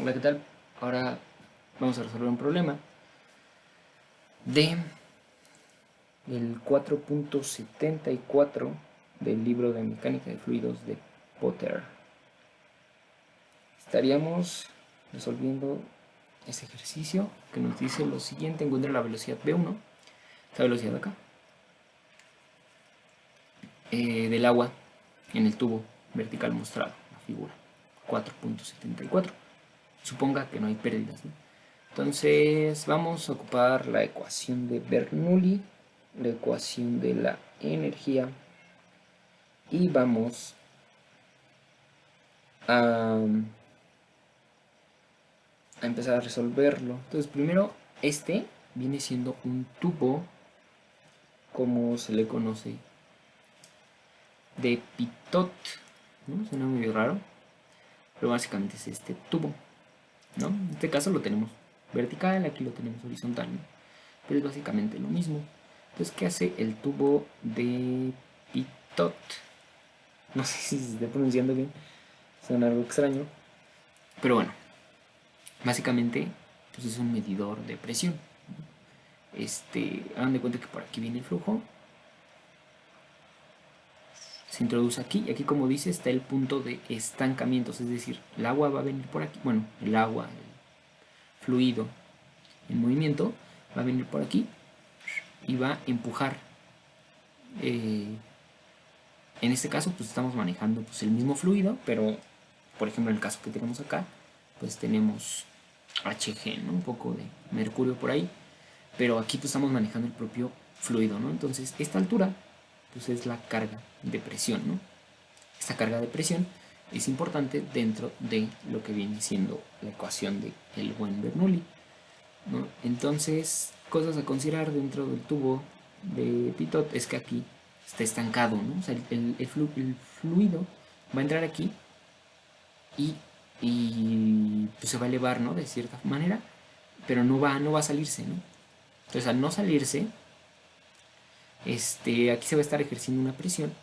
Hola, ¿qué tal? Ahora vamos a resolver un problema de el 4.74 del libro de mecánica de fluidos de Potter. Estaríamos resolviendo este ejercicio que nos dice lo siguiente: encuentra la velocidad V1, esta velocidad de acá, del agua en el tubo vertical mostrado, la figura 4.74. Suponga que no hay pérdidas, ¿no? Entonces vamos a ocupar la ecuación de Bernoulli, la ecuación de la energía, y vamos a empezar a resolverlo. Entonces primero este viene siendo un tubo, como se le conoce, de Pitot, ¿no? Suena muy raro, pero básicamente es este tubo, ¿no? En este caso lo tenemos vertical, aquí lo tenemos horizontal, ¿no? Pero es básicamente lo mismo. Entonces, ¿qué hace el tubo de Pitot? No sé si se está pronunciando bien, suena algo extraño, pero bueno, básicamente pues es un medidor de presión. Hagan de cuenta que por aquí viene el flujo, se introduce aquí, y aquí, como dice, está el punto de estancamiento, es decir, el agua va a venir por aquí, bueno, el agua, el fluido en movimiento va a venir por aquí y va a empujar. En este caso pues estamos manejando pues el mismo fluido, pero por ejemplo en el caso que tenemos acá pues tenemos Hg, ¿no? Un poco de mercurio por ahí, pero aquí pues estamos manejando el propio fluido, ¿no? Entonces esta altura pues es la carga de presión, ¿no? Esta carga de presión es importante dentro de lo que viene siendo la ecuación de el buen Bernoulli, ¿no? Entonces, cosas a considerar dentro del tubo de Pitot es que aquí está estancado, ¿no? O sea, el fluido va a entrar aquí y pues se va a elevar, ¿no? De cierta manera, pero no va a salirse, ¿no? Entonces, al no salirse, aquí se va a estar ejerciendo una presión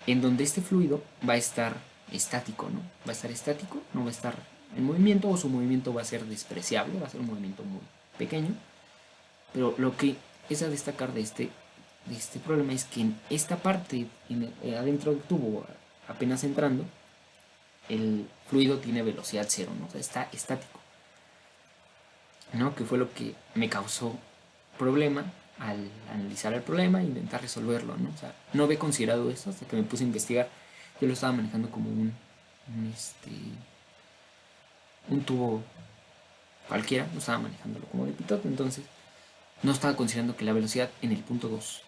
en donde este fluido va a estar estático, ¿no? Va a estar estático, no va a estar en movimiento, o su movimiento va a ser despreciable, va a ser un movimiento muy pequeño. Pero lo que es a destacar de este problema es que en esta parte, adentro del tubo, apenas entrando, el fluido tiene velocidad cero, ¿no? O sea, está estático, ¿no? Que fue lo que me causó problema al analizar el problema e intentar resolverlo, ¿no? O sea, no había considerado eso hasta que me puse a investigar. Yo lo estaba manejando como un tubo cualquiera, no estaba manejándolo como de Pitot, entonces no estaba considerando que la velocidad en el punto 2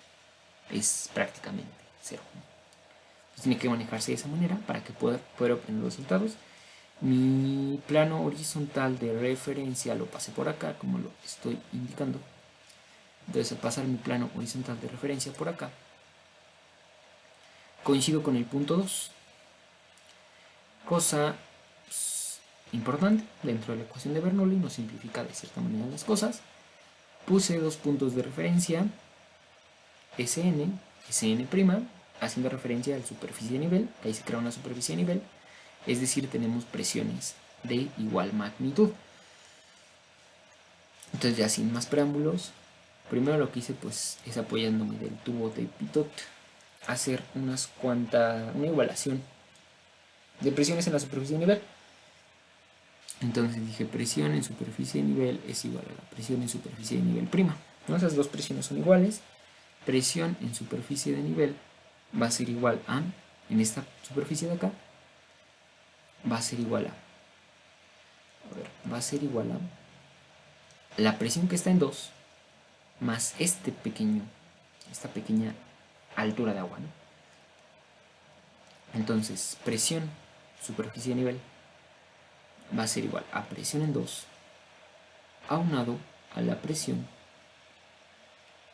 es prácticamente cero. Entonces tiene que manejarse de esa manera para que pueda poder obtener los resultados. Mi plano horizontal de referencia lo pasé por acá, como lo estoy indicando. Entonces, al pasar mi plano horizontal de referencia por acá, coincido con el punto 2. Cosa importante, dentro de la ecuación de Bernoulli nos simplifica de cierta manera las cosas. Puse dos puntos de referencia, Sn, Sn', haciendo referencia a la superficie de nivel, que ahí se crea una superficie de nivel, es decir, tenemos presiones de igual magnitud. Entonces, ya sin más preámbulos, primero lo que hice pues es, apoyándome del tubo de Pitot, hacer una igualación de presiones en la superficie de nivel. Entonces dije, presión en superficie de nivel es igual a la presión en superficie de nivel prima, ¿no? Esas dos presiones son iguales. Presión en superficie de nivel va a ser igual a, en esta superficie de acá, va a ser igual va a ser igual a la presión que está en 2 más esta pequeña altura de agua, ¿no? Entonces, presión superficie de nivel va a ser igual a presión en 2 aunado a la presión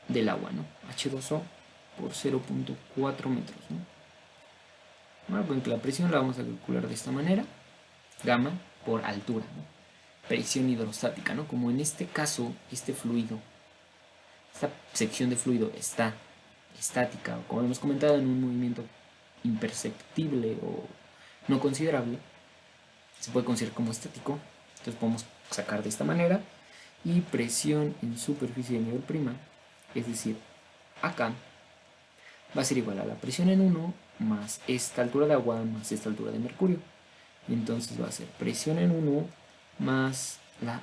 del agua, ¿no? H2O por 0.4 metros, ¿no? Bueno, pues la presión la vamos a calcular de esta manera: gamma por altura, ¿no? Presión hidrostática, ¿no? Como en este caso, este fluido, esta sección de fluido está estática, o como hemos comentado, en un movimiento imperceptible o no considerable, se puede considerar como estático. Entonces podemos sacar de esta manera. Y presión en superficie de nivel prima, es decir, acá, va a ser igual a la presión en 1 más esta altura de agua más esta altura de mercurio. Entonces va a ser presión en 1 más la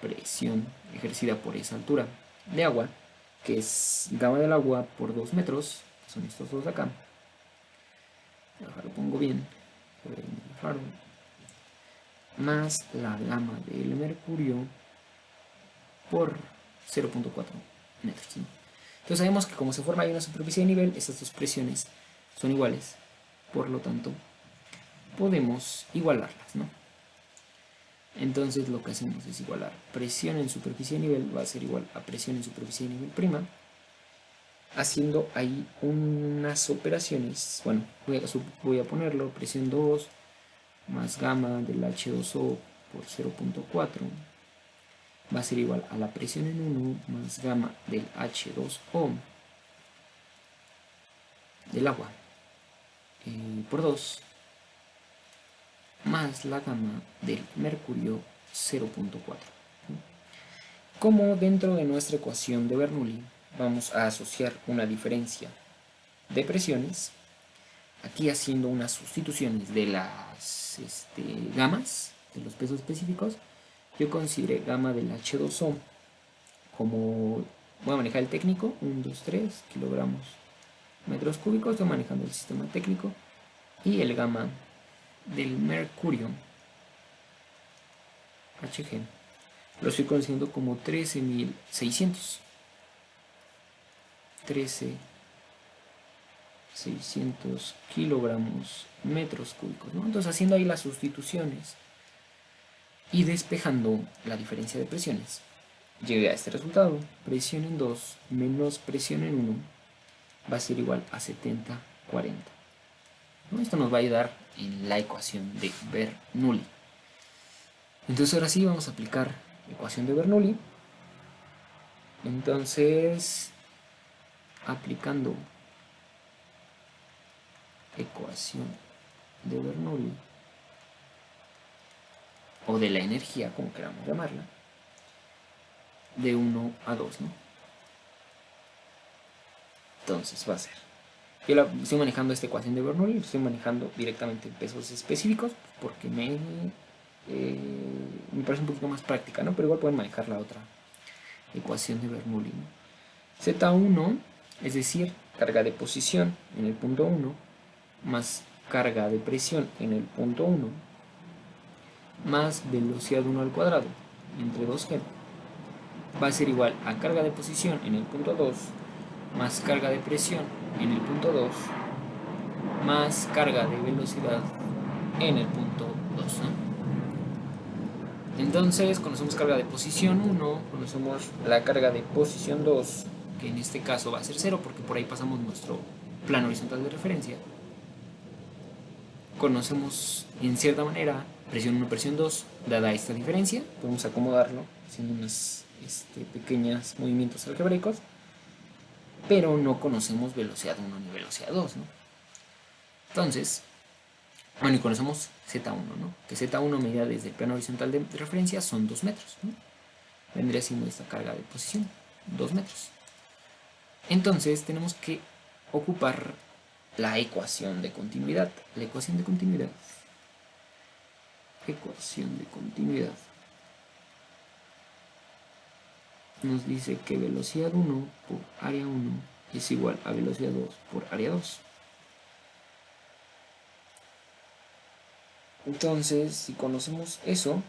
presión ejercida por esa altura de agua, que es gamma del agua por 2 metros, que son estos dos de acá. Lo pongo bien, más la gama del mercurio por 0.4 metros, ¿sí? Entonces sabemos que como se forma ahí una superficie de nivel, estas dos presiones son iguales, por lo tanto podemos igualarlas, ¿no? Entonces lo que hacemos es igualar presión en superficie de nivel va a ser igual a presión en superficie de nivel prima, haciendo ahí unas operaciones. Bueno, voy a ponerlo presión 2 más gamma del H2O por 0.4 va a ser igual a la presión en 1 más gamma del H2O del agua por 2 más la gamma del mercurio 0.4. Como dentro de nuestra ecuación de Bernoulli vamos a asociar una diferencia de presiones, aquí haciendo unas sustituciones de las gamas, de los pesos específicos, yo consideré gamma del H2O como, voy a manejar el técnico, 1, 2, 3 kilogramos metros cúbicos, estoy manejando el sistema técnico, y el gamma del mercurio Hg lo estoy conociendo como 13.600 kilogramos metros cúbicos, ¿no? Entonces haciendo ahí las sustituciones y despejando la diferencia de presiones, llegué a este resultado. Presión en 2 menos presión en 1 va a ser igual a 70-40, ¿no? Esto nos va a ayudar en la ecuación de Bernoulli. Entonces ahora sí vamos a aplicar la ecuación de Bernoulli. Entonces, aplicando ecuación de Bernoulli, o de la energía, como queramos llamarla, de 1 a 2, ¿no? Entonces va a ser, yo estoy manejando esta ecuación de Bernoulli, estoy manejando directamente en pesos específicos, porque me parece un poquito más práctica, ¿no? Pero igual pueden manejar la otra ecuación de Bernoulli, ¿no? Z1, es decir, carga de posición en el punto 1, más carga de presión en el punto 1, más velocidad 1 al cuadrado, entre 2G, va a ser igual a carga de posición en el punto 2, más carga de presión en el punto 2, más carga de velocidad en el punto 2, ¿no? Entonces conocemos carga de posición 1, conocemos la carga de posición 2, que en este caso va a ser 0 porque por ahí pasamos nuestro plano horizontal de referencia. Conocemos en cierta manera presión 1, presión 2, dada esta diferencia, podemos acomodarlo haciendo unos pequeños movimientos algebraicos, pero no conocemos velocidad 1 ni velocidad 2, ¿no? Entonces, bueno, y conocemos Z1, ¿no? Que Z1 medida desde el plano horizontal de referencia son 2 metros, ¿no? Vendría siendo esta carga de posición, 2 metros. Entonces tenemos que ocupar la ecuación de continuidad. La ecuación de continuidad. Ecuación de continuidad. Nos dice que velocidad 1 por área 1 es igual a velocidad 2 por área 2. Entonces, si conocemos eso,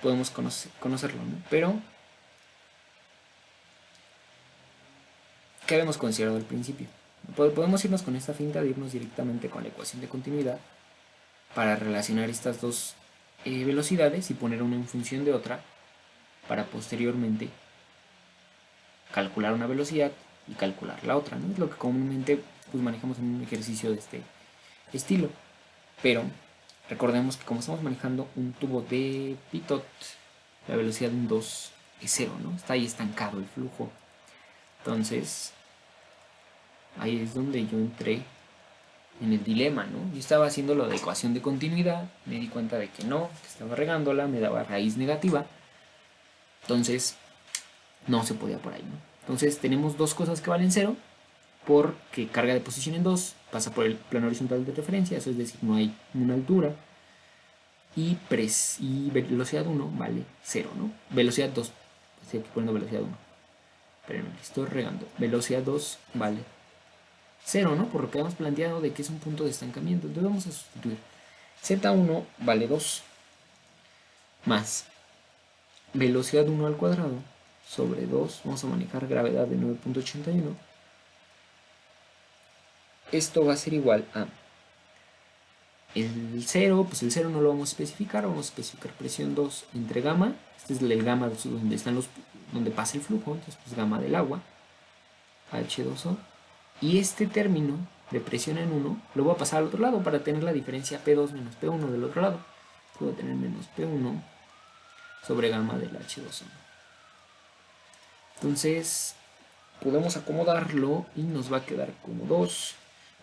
podemos conocerlo, ¿no? Pero, ¿qué habíamos considerado al principio? Podemos irnos con esta finta de irnos directamente con la ecuación de continuidad para relacionar estas dos velocidades y poner una en función de otra para posteriormente calcular una velocidad y calcular la otra, ¿no? Es lo que comúnmente pues, manejamos en un ejercicio de este estilo. Pero recordemos que como estamos manejando un tubo de pitot, la velocidad en 2 es 0, ¿no? Está ahí estancado el flujo. Entonces, ahí es donde yo entré en el dilema, ¿no? Yo estaba haciendo lo de ecuación de continuidad, me di cuenta de que no, que estaba regándola, me daba raíz negativa, entonces no se podía por ahí, ¿no? Entonces tenemos dos cosas que valen 0, porque carga de posición en 2 pasa por el plano horizontal de referencia, eso es decir, no hay una altura, y velocidad 1 vale 0, ¿no? Velocidad 2, estoy aquí poniendo velocidad 1, pero no, estoy regando. Velocidad 2 vale 0, ¿no? Por lo que habíamos planteado de que es un punto de estancamiento. Entonces vamos a sustituir. Z1 vale 2 más velocidad 1 al cuadrado sobre 2. Vamos a manejar gravedad de 9.81. Esto va a ser igual a el 0, pues el 0 no lo vamos a especificar, vamos a especificar presión 2 entre gamma. Este es el gamma donde pasa el flujo, entonces pues gamma del agua, H2O. Y este término de presión en 1 lo voy a pasar al otro lado para tener la diferencia P2 menos P1 del otro lado. Puedo tener menos P1 sobre gamma del H2O. Entonces podemos acomodarlo y nos va a quedar como 2.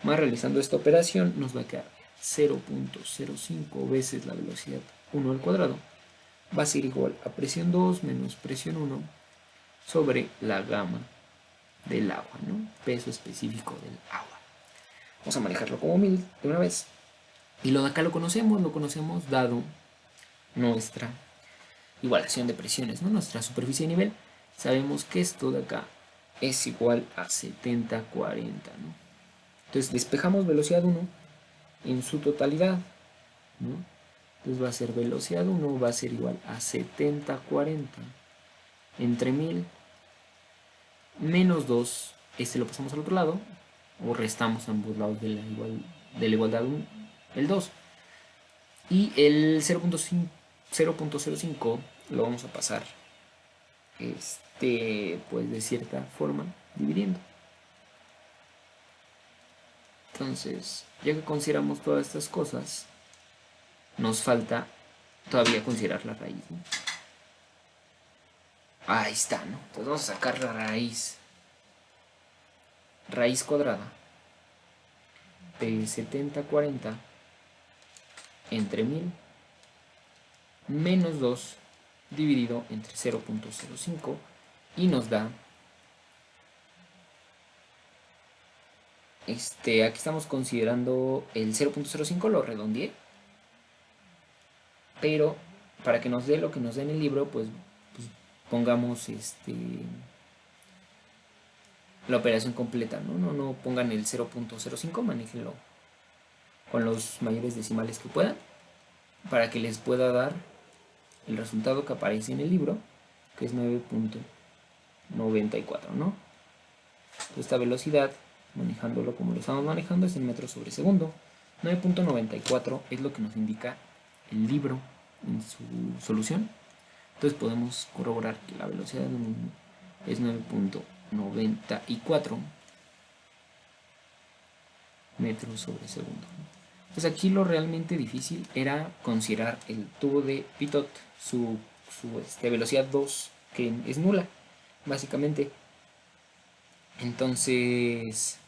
Más realizando esta operación nos va a quedar 0.05 veces la velocidad 1 al cuadrado. Va a ser igual a presión 2 menos presión 1 sobre la gamma del agua, ¿no? Peso específico del agua. Vamos a manejarlo como 1000 de una vez. Y lo de acá lo conocemos dado nuestra igualación de presiones, ¿no? Nuestra superficie de nivel. Sabemos que esto de acá es igual a 70-40, ¿no? Entonces despejamos velocidad 1 en su totalidad, ¿no? Entonces va a ser velocidad 1 va a ser igual a 70-40 entre 1000 menos 2, este lo pasamos al otro lado, o restamos ambos lados de la igualdad 1, el 2. Y el 0.05 lo vamos a pasar pues de cierta forma dividiendo. Entonces, ya que consideramos todas estas cosas, nos falta todavía considerar la raíz, ¿no? Ahí está, ¿no? Entonces vamos a sacar la raíz. Raíz cuadrada de 70-40 entre 1000 menos 2 dividido entre 0.05 y nos da aquí estamos considerando el 0.05, lo redondeé, pero para que nos dé lo que nos dé en el libro, pues pongamos la operación completa, no pongan el 0.05, manéjenlo con los mayores decimales que puedan, para que les pueda dar el resultado que aparece en el libro, que es 9.94, ¿no? Esta velocidad, manejándolo como lo estamos manejando, es en metros sobre segundo. 9.94 es lo que nos indica el libro en su solución. Entonces podemos corroborar que la velocidad de un es 9.94 metros sobre segundo. Pues aquí lo realmente difícil era considerar el tubo de Pitot, su velocidad 2, que es nula, básicamente. Entonces,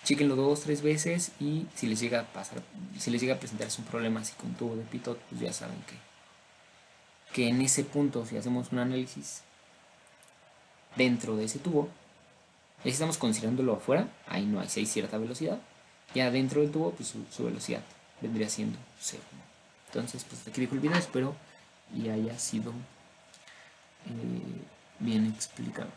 chequenlo 2-3 veces y si les llega a presentarse un problema así con tubo de Pitot, pues ya saben que en ese punto, si hacemos un análisis dentro de ese tubo, si estamos considerándolo afuera, ahí no hay, si hay cierta velocidad, ya dentro del tubo, pues su velocidad vendría siendo 0. Entonces, pues aquí dejo el video, espero y haya sido bien explicado.